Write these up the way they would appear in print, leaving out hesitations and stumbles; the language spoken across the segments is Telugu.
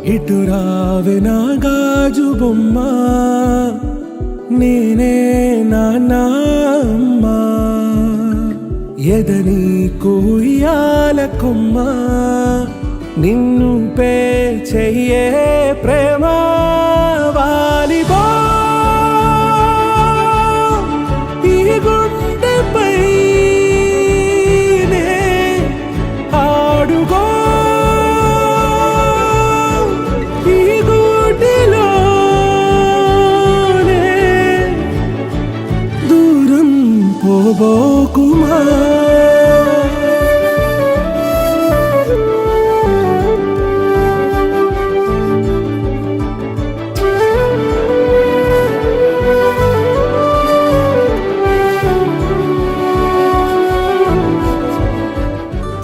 ఇటు రావే నా గాజు బొమ్మ, నేనే నాన్న అమ్మ. ఎదని కూయాల కొమ్మ, నిన్ను పే చెయ్యే ప్రేమ వాలిబా. ఈ గుండెపై నే ఆడుగో, ఈ గూటిలోనే దూరం పోబోకుమా.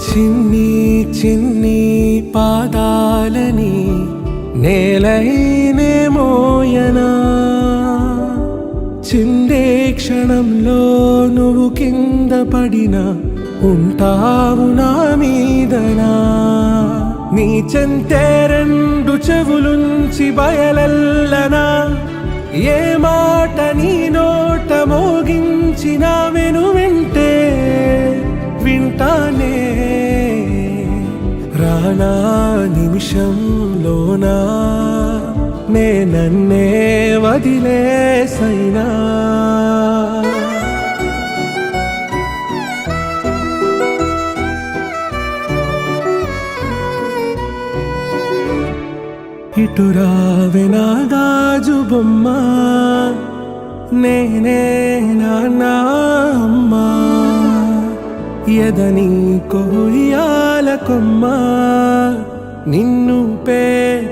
చిన్ని చిన్ని పాదాలని నేలైనే మోయనా, చిందే క్షణంలో నువ్వు కింద పడినా ఉంటావు నా మీదనా. నీ చెంతే రెండు చెవులుంచి బయలెల్లనా, ఏ మాట నీ నోట మోగించిన వెను వింటే వింటానే. రానా నిమిషంలోనా నే నన్నే వదిలేసైనా. ఇటు రావే నా గాజు బొమ్మ, నేనే నాన్న అమ్మ. ఎదని కొయ్యాల కొమ్మ, నిన్ను పే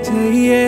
చెయ్యే